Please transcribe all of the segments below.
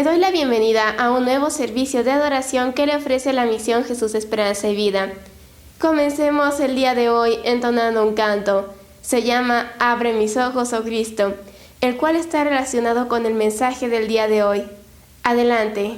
Le doy la bienvenida a un nuevo servicio de adoración que le ofrece la misión Jesús Esperanza y Vida. Comencemos el día de hoy entonando un canto. Se llama Abre mis ojos, oh Cristo, el cual está relacionado con el mensaje del día de hoy. Adelante.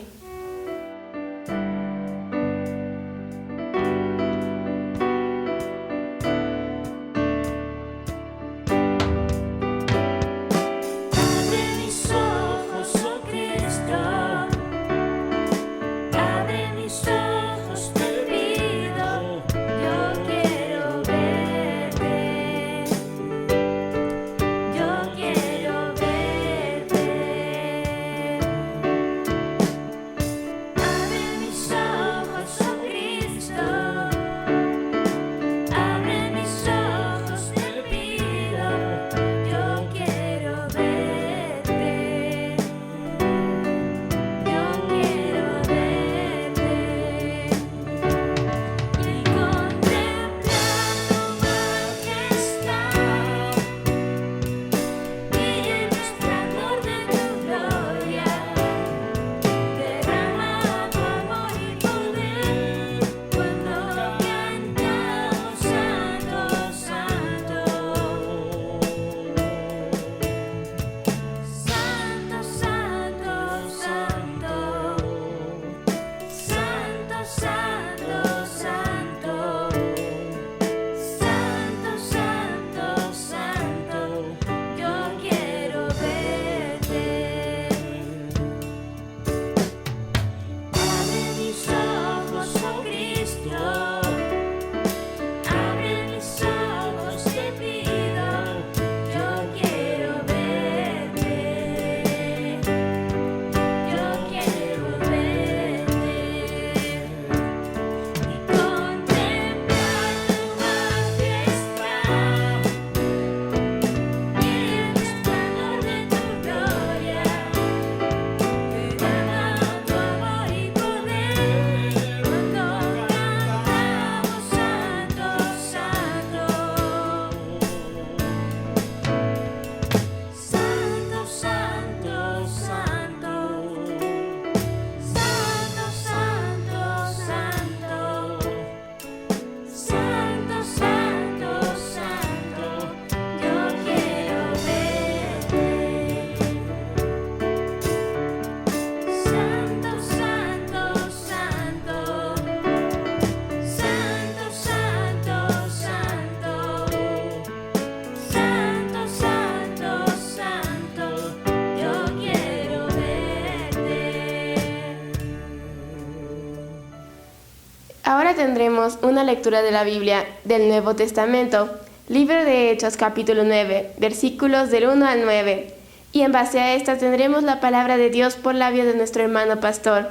Ahora tendremos una lectura de la Biblia del Nuevo Testamento, libro de Hechos capítulo 9, versículos del 1 al 9, y en base a esta tendremos la palabra de Dios por labio de nuestro hermano pastor.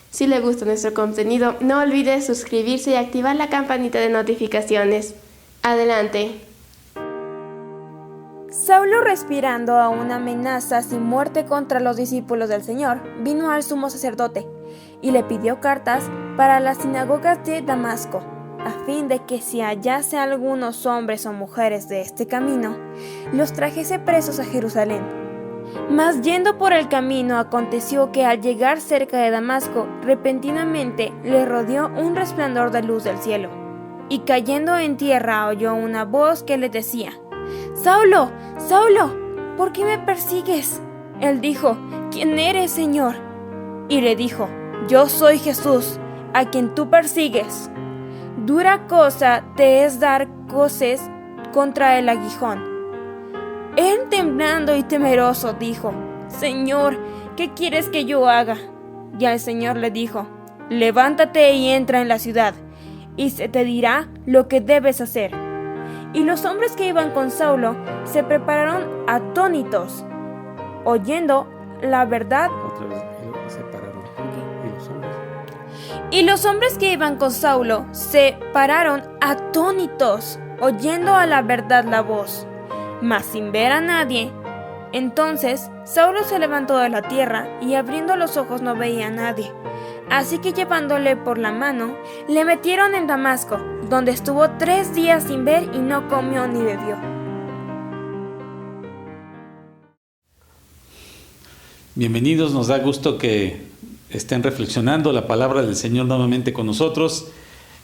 Si le gusta nuestro contenido, no olvide suscribirse y activar la campanita de notificaciones. Adelante. Saulo, respirando aún una amenaza sin muerte contra los discípulos del Señor, vino al sumo sacerdote y le pidió cartas para las sinagogas de Damasco, a fin de que si hallase algunos hombres o mujeres de este camino, los trajese presos a Jerusalén. Mas yendo por el camino, aconteció que al llegar cerca de Damasco, repentinamente le rodeó un resplandor de luz del cielo, y cayendo en tierra oyó una voz que le decía: «Saulo, Saulo, ¿por qué me persigues?» Él dijo: «¿Quién eres, Señor?» Y le dijo: «Yo soy Jesús, a quien tú persigues. Dura cosa te es dar coces contra el aguijón». Él, temblando y temeroso, dijo: «Señor, ¿qué quieres que yo haga?» Y el Señor le dijo: «Levántate y entra en la ciudad, y se te dirá lo que debes hacer». Y los hombres que iban con Saulo se prepararon atónitos, oyendo la verdad. Y los hombres que iban con Saulo se pararon atónitos, oyendo a la verdad la voz, mas sin ver a nadie. Entonces Saulo se levantó de la tierra y abriendo los ojos no veía a nadie. Así que llevándole por la mano, le metieron en Damasco, donde estuvo 3 días sin ver y no comió ni bebió. Bienvenidos, nos da gusto que estén reflexionando la palabra del Señor nuevamente con nosotros.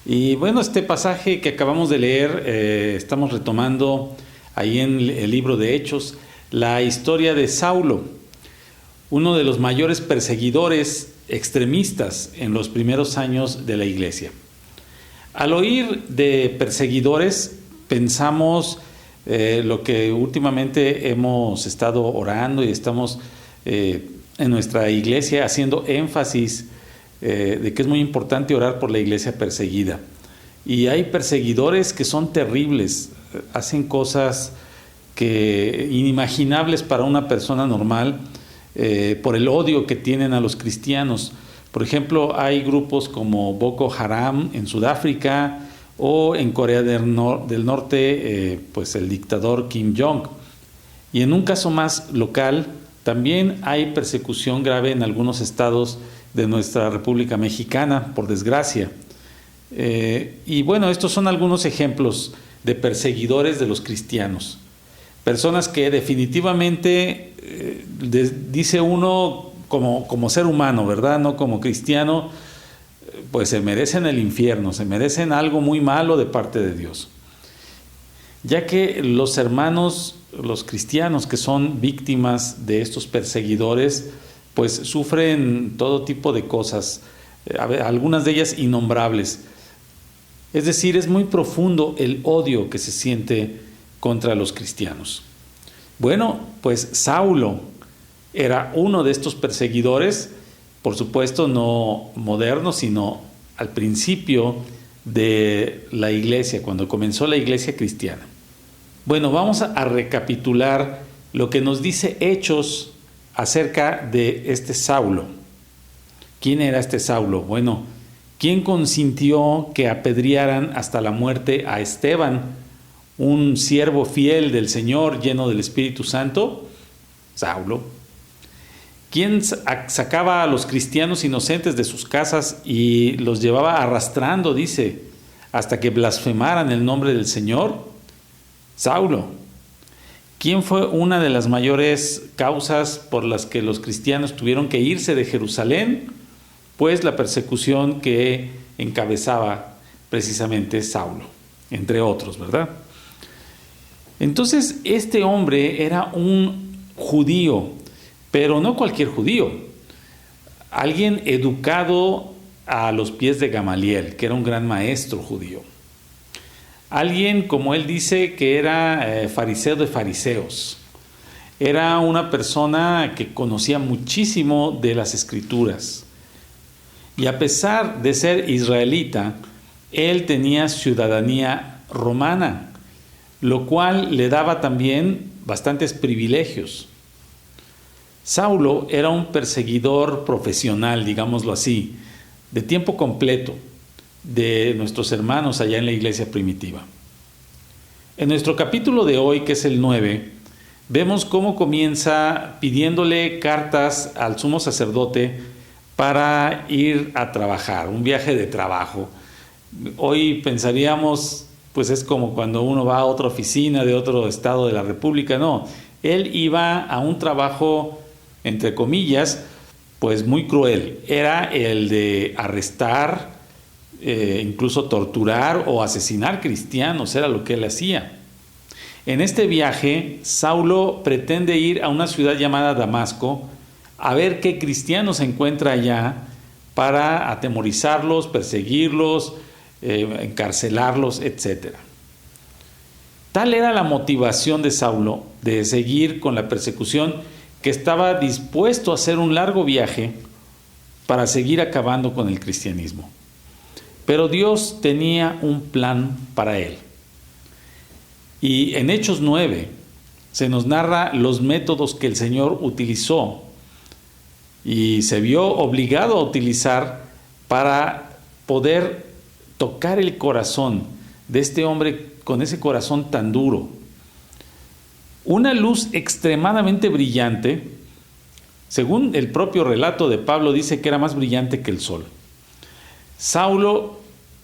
Y bueno, este pasaje que acabamos de leer, estamos retomando ahí en el libro de Hechos, la historia de Saulo, uno de los mayores perseguidores extremistas en los primeros años de la iglesia. Al oír de perseguidores, pensamos lo que últimamente hemos estado orando y estamos en nuestra iglesia haciendo énfasis de que es muy importante orar por la iglesia perseguida. Y hay perseguidores que son terribles, hacen cosas inimaginables para una persona normal por el odio que tienen a los cristianos. Por ejemplo, hay grupos como Boko Haram en Sudáfrica o en Corea del Norte, pues el dictador Kim Jong. Y en un caso más local, también hay persecución grave en algunos estados de nuestra República Mexicana, por desgracia. Y bueno, estos son algunos ejemplos de perseguidores de los cristianos. Personas que definitivamente, dice uno como ser humano, ¿verdad? No como cristiano, pues se merecen el infierno, se merecen algo muy malo de parte de Dios. Ya que los hermanos, los cristianos que son víctimas de estos perseguidores, pues sufren todo tipo de cosas, algunas de ellas innombrables. Es decir, es muy profundo el odio que se siente contra los cristianos. Bueno, pues Saulo era uno de estos perseguidores, por supuesto no moderno, sino al principio de la iglesia, cuando comenzó la iglesia cristiana. Bueno, vamos a recapitular lo que nos dice Hechos acerca de este Saulo. ¿Quién era este Saulo? Bueno, ¿quién consintió que apedrearan hasta la muerte a Esteban, un siervo fiel del Señor, lleno del Espíritu Santo? Saulo. ¿Quién sacaba a los cristianos inocentes de sus casas y los llevaba arrastrando, dice, hasta que blasfemaran el nombre del Señor? Saulo. ¿Quién fue una de las mayores causas por las que los cristianos tuvieron que irse de Jerusalén? Pues la persecución que encabezaba precisamente Saulo, entre otros, ¿verdad? Entonces, este hombre era un judío, pero no cualquier judío, alguien educado a los pies de Gamaliel, que era un gran maestro judío. Alguien, como él dice, que era fariseo de fariseos. Era una persona que conocía muchísimo de las Escrituras. Y a pesar de ser israelita, él tenía ciudadanía romana, lo cual le daba también bastantes privilegios. Saulo era un perseguidor profesional, digámoslo así, de tiempo completo, de nuestros hermanos allá en la iglesia primitiva. En nuestro capítulo de hoy, que es el 9, vemos cómo comienza pidiéndole cartas al sumo sacerdote para ir a trabajar, un viaje de trabajo. Hoy pensaríamos, pues es como cuando uno va a otra oficina de otro estado de la República. No, él iba a un trabajo, entre comillas, pues muy cruel. Era el de arrestar, incluso torturar o asesinar cristianos, era lo que él hacía. En este viaje, Saulo pretende ir a una ciudad llamada Damasco a ver qué cristianos se encuentra allá para atemorizarlos, perseguirlos, encarcelarlos, etc. Tal era la motivación de Saulo de seguir con la persecución, que estaba dispuesto a hacer un largo viaje para seguir acabando con el cristianismo. Pero Dios tenía un plan para él. Y en Hechos 9 se nos narra los métodos que el Señor utilizó y se vio obligado a utilizar para poder tocar el corazón de este hombre con ese corazón tan duro. Una luz extremadamente brillante, según el propio relato de Pablo, dice que era más brillante que el sol. Saulo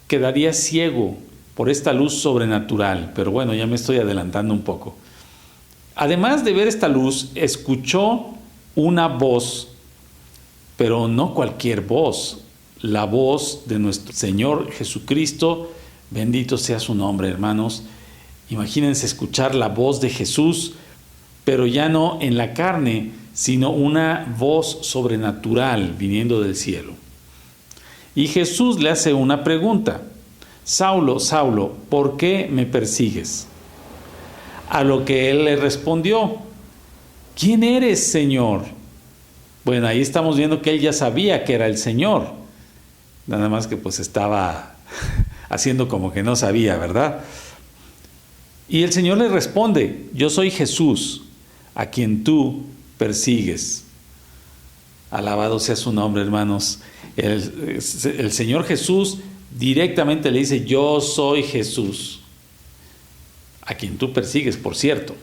quedaría ciego por esta luz sobrenatural, pero bueno, ya me estoy adelantando un poco. Además de ver esta luz, escuchó una voz pero no cualquier voz, la voz de nuestro Señor Jesucristo. Bendito sea su nombre, hermanos. Imagínense escuchar la voz de Jesús, pero ya no en la carne, sino una voz sobrenatural viniendo del cielo. Y Jesús le hace una pregunta: Saulo, Saulo, ¿por qué me persigues? A lo que él le respondió: ¿quién eres, Señor? Bueno, ahí estamos viendo que él ya sabía que era el Señor, nada más que pues estaba haciendo como que no sabía, ¿verdad? Y el Señor le responde: yo soy Jesús, a quien tú persigues. Alabado sea su nombre, hermanos. El Señor Jesús directamente le dice: yo soy Jesús, a quien tú persigues, por cierto.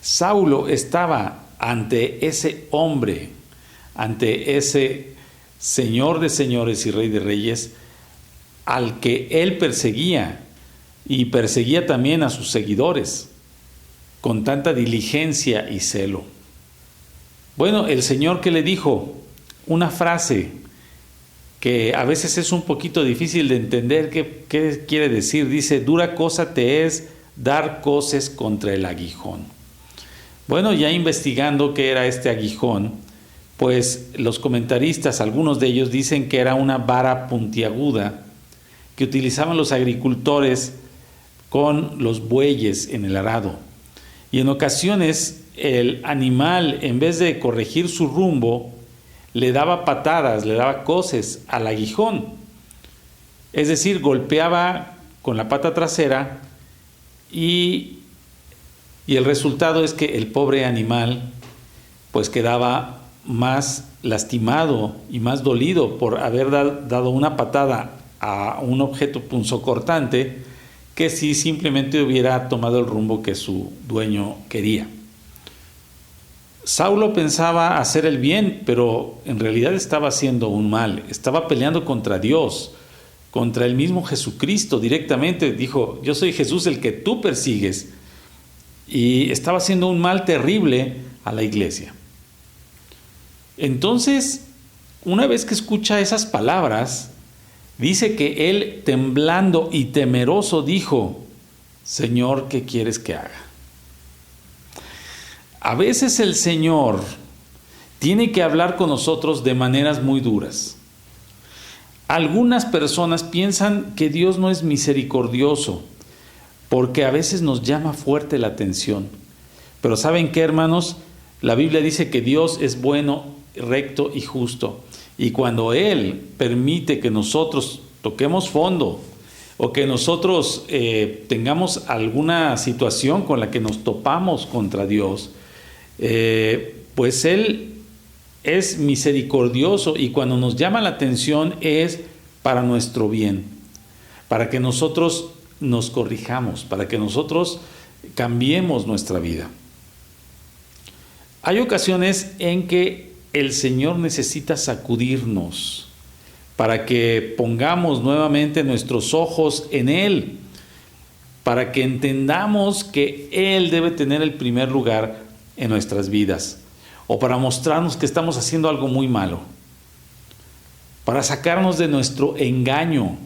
Saulo estaba ante ese hombre, ante ese Señor de señores y Rey de reyes, al que él perseguía, y perseguía también a sus seguidores con tanta diligencia y celo. Bueno, el Señor, que le dijo una frase que a veces es un poquito difícil de entender qué quiere decir. Dice: dura cosa te es dar coces contra el aguijón. Bueno, ya investigando qué era este aguijón, pues los comentaristas, algunos de ellos, dicen que era una vara puntiaguda que utilizaban los agricultores con los bueyes en el arado. Y en ocasiones el animal, en vez de corregir su rumbo, le daba patadas, le daba coces al aguijón. Es decir, golpeaba con la pata trasera y el resultado es que el pobre animal pues quedaba más lastimado y más dolido por haber dado una patada a un objeto punzocortante que si simplemente hubiera tomado el rumbo que su dueño quería. Saulo pensaba hacer el bien, pero en realidad estaba haciendo un mal. Estaba peleando contra Dios, contra el mismo Jesucristo directamente. Dijo: yo soy Jesús, el que tú persigues. Y estaba haciendo un mal terrible a la iglesia. Entonces, una vez que escucha esas palabras, dice que él, temblando y temeroso, dijo: Señor, ¿qué quieres que haga? A veces el Señor tiene que hablar con nosotros de maneras muy duras. Algunas personas piensan que Dios no es misericordioso, porque a veces nos llama fuerte la atención. Pero ¿saben qué, hermanos? La Biblia dice que Dios es bueno, recto y justo. Y cuando Él permite que nosotros toquemos fondo, o que nosotros tengamos alguna situación con la que nos topamos contra Dios, pues Él es misericordioso, y cuando nos llama la atención es para nuestro bien, para que nosotros nos corrijamos, para que nosotros cambiemos nuestra vida. Hay ocasiones en que el Señor necesita sacudirnos para que pongamos nuevamente nuestros ojos en Él, para que entendamos que Él debe tener el primer lugar en nuestras vidas, o para mostrarnos que estamos haciendo algo muy malo, para sacarnos de nuestro engaño,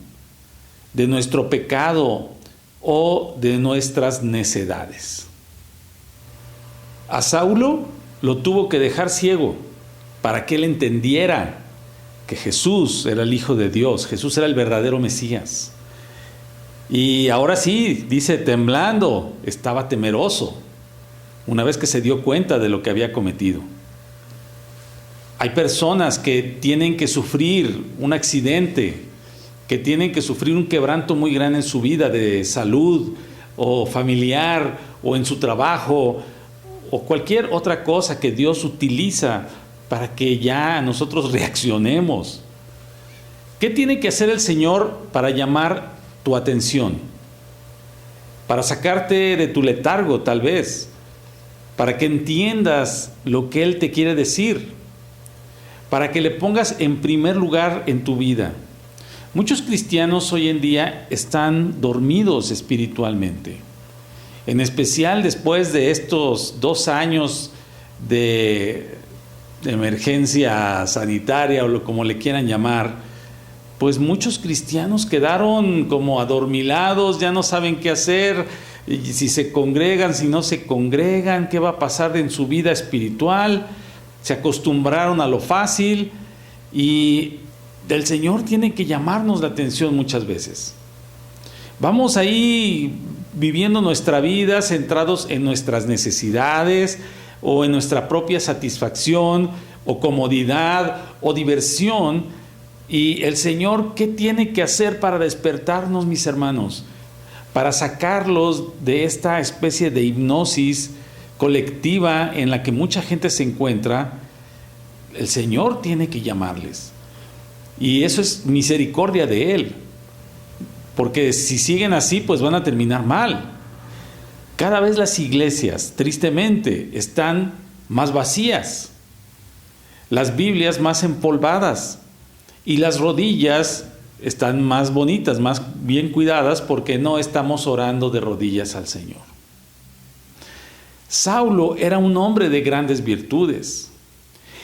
de nuestro pecado o de nuestras necedades. A Saulo lo tuvo que dejar ciego para que él entendiera que Jesús era el Hijo de Dios, Jesús era el verdadero Mesías. Y ahora sí, dice, temblando, estaba temeroso, una vez que se dio cuenta de lo que había cometido. Hay personas que tienen que sufrir un accidente, que tienen que sufrir un quebranto muy grande en su vida de salud o familiar o en su trabajo o cualquier otra cosa que Dios utiliza para que ya nosotros reaccionemos. ¿Qué tiene que hacer el Señor para llamar tu atención? Para sacarte de tu letargo, tal vez, para que entiendas lo que Él te quiere decir, para que le pongas en primer lugar en tu vida. Muchos cristianos hoy en día están dormidos espiritualmente, en especial después de estos 2 años de emergencia sanitaria o como le quieran llamar, pues muchos cristianos quedaron como adormilados, ya no saben qué hacer, si se congregan, si no se congregan, qué va a pasar en su vida espiritual. Se acostumbraron a lo fácil y el Señor tiene que llamarnos la atención muchas veces. Vamos ahí viviendo nuestra vida centrados en nuestras necesidades o en nuestra propia satisfacción o comodidad o diversión. Y el Señor, ¿qué tiene que hacer para despertarnos, mis hermanos? Para sacarlos de esta especie de hipnosis colectiva en la que mucha gente se encuentra. El Señor tiene que llamarles. Y eso es misericordia de Él. Porque si siguen así, pues van a terminar mal. Cada vez las iglesias, tristemente, están más vacías. Las Biblias más empolvadas. Y las rodillas están más bonitas, más bien cuidadas, porque no estamos orando de rodillas al Señor. Saulo era un hombre de grandes virtudes.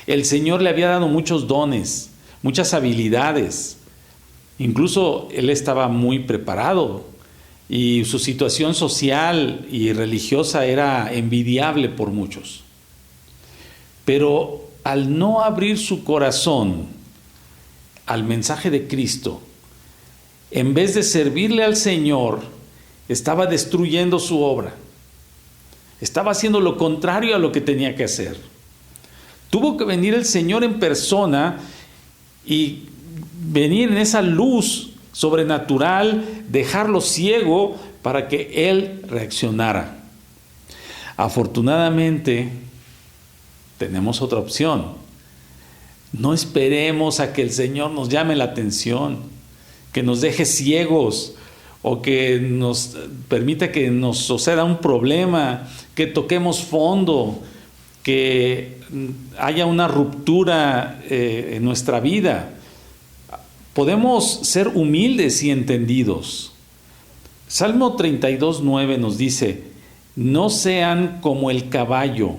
El Señor le había dado muchos dones, muchas habilidades. Incluso él estaba muy preparado y su situación social y religiosa era envidiable por muchos. Pero al no abrir su corazón al mensaje de Cristo, en vez de servirle al Señor, estaba destruyendo su obra. Estaba haciendo lo contrario a lo que tenía que hacer. Tuvo que venir el Señor en persona y venir en esa luz sobrenatural, dejarlo ciego para que Él reaccionara. Afortunadamente, tenemos otra opción. No esperemos a que el Señor nos llame la atención, que nos deje ciegos o que nos permita que nos suceda un problema, que toquemos fondo, que haya una ruptura en nuestra vida. Podemos ser humildes y entendidos. Salmo 32:9 nos dice: no sean como el caballo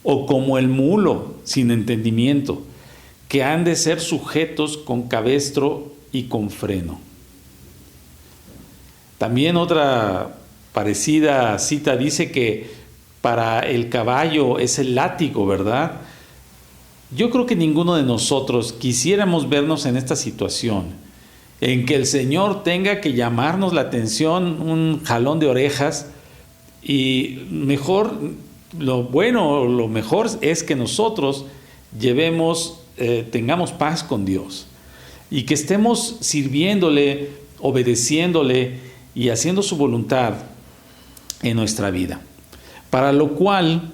o como el mulo sin entendimiento, que han de ser sujetos con cabestro y con freno. También otra parecida cita dice que para el caballo es el látigo, ¿verdad? Yo creo que ninguno de nosotros quisiéramos vernos en esta situación, en que el Señor tenga que llamarnos la atención, un jalón de orejas, y lo mejor es que nosotros tengamos paz con Dios y que estemos sirviéndole, obedeciéndole y haciendo su voluntad en nuestra vida. Para lo cual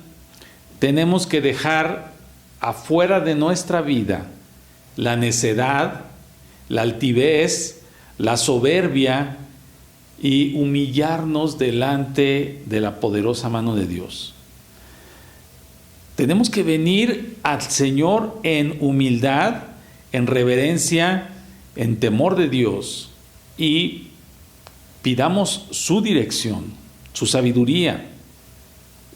tenemos que dejar afuera de nuestra vida la necedad, la altivez, la soberbia y humillarnos delante de la poderosa mano de Dios. Tenemos que venir al Señor en humildad, en reverencia, en temor de Dios y pidamos su dirección, su sabiduría.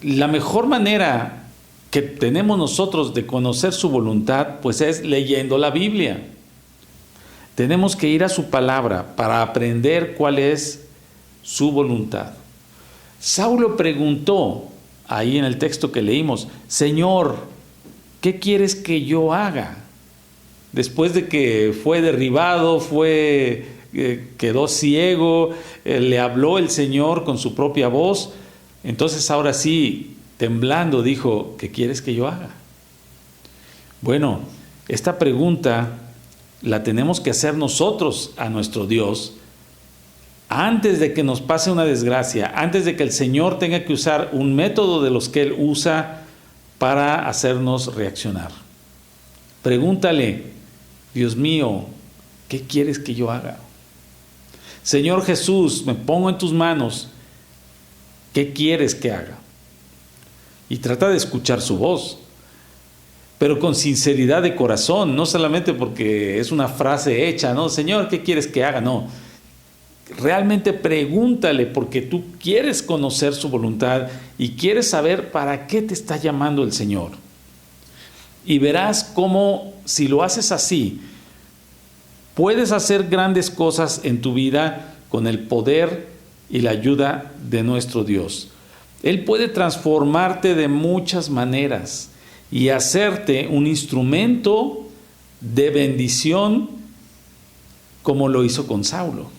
La mejor manera que tenemos nosotros de conocer su voluntad, pues es leyendo la Biblia. Tenemos que ir a su palabra para aprender cuál es su voluntad. Saulo preguntó ahí en el texto que leímos: Señor, ¿qué quieres que yo haga? Después de que fue derribado, quedó ciego, le habló el Señor con su propia voz. Entonces ahora sí, temblando, dijo: ¿qué quieres que yo haga? Bueno, esta pregunta la tenemos que hacer nosotros a nuestro Dios antes de que nos pase una desgracia, antes de que el Señor tenga que usar un método de los que Él usa para hacernos reaccionar. Pregúntale: Dios mío, ¿qué quieres que yo haga? Señor Jesús, me pongo en tus manos, ¿qué quieres que haga? Y trata de escuchar su voz, pero con sinceridad de corazón, no solamente porque es una frase hecha, ¿no? Señor, ¿qué quieres que haga? No, realmente pregúntale, porque tú quieres conocer su voluntad y quieres saber para qué te está llamando el Señor. y verás cómo, si lo haces así, puedes hacer grandes cosas en tu vida con el poder y la ayuda de nuestro Dios. Él puede transformarte de muchas maneras y hacerte un instrumento de bendición como lo hizo con Saulo.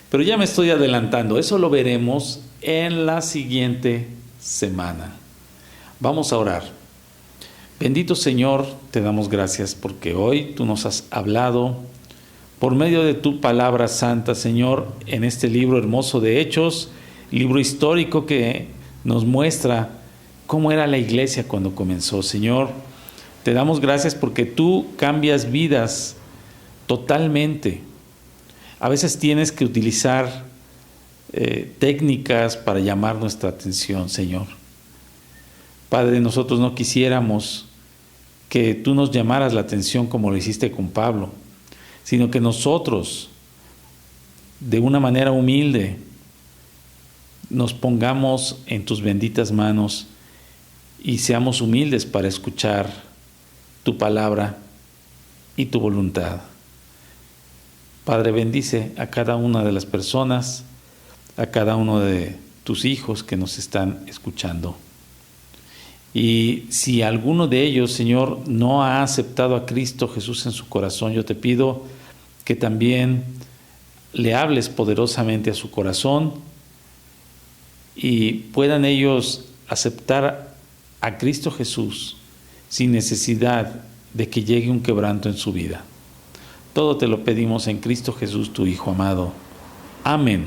Pero ya me estoy adelantando, eso lo veremos en la siguiente semana. Vamos a orar. Bendito Señor, te damos gracias porque hoy tú nos has hablado por medio de tu palabra santa, Señor, en este libro hermoso de Hechos, libro histórico que nos muestra cómo era la iglesia cuando comenzó. Señor, te damos gracias porque tú cambias vidas totalmente. A veces tienes que utilizar técnicas para llamar nuestra atención, Señor. Padre, nosotros no quisiéramos que tú nos llamaras la atención como lo hiciste con Pablo, sino que nosotros, de una manera humilde, nos pongamos en tus benditas manos y seamos humildes para escuchar tu palabra y tu voluntad. Padre, bendice a cada una de las personas, a cada uno de tus hijos que nos están escuchando. Y si alguno de ellos, Señor, no ha aceptado a Cristo Jesús en su corazón, yo te pido que también le hables poderosamente a su corazón y puedan ellos aceptar a Cristo Jesús sin necesidad de que llegue un quebranto en su vida. Todo te lo pedimos en Cristo Jesús, tu Hijo amado. Amén.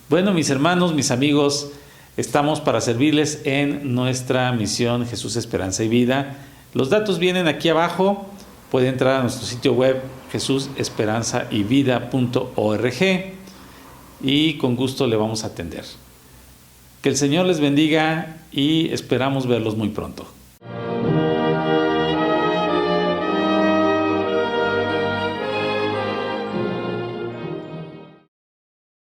Bueno, mis hermanos, mis amigos, estamos para servirles en nuestra misión Jesús, Esperanza y Vida. Los datos vienen aquí abajo. Puede entrar a nuestro sitio web jesusesperanzayvida.org y con gusto le vamos a atender. Que el Señor les bendiga y esperamos verlos muy pronto.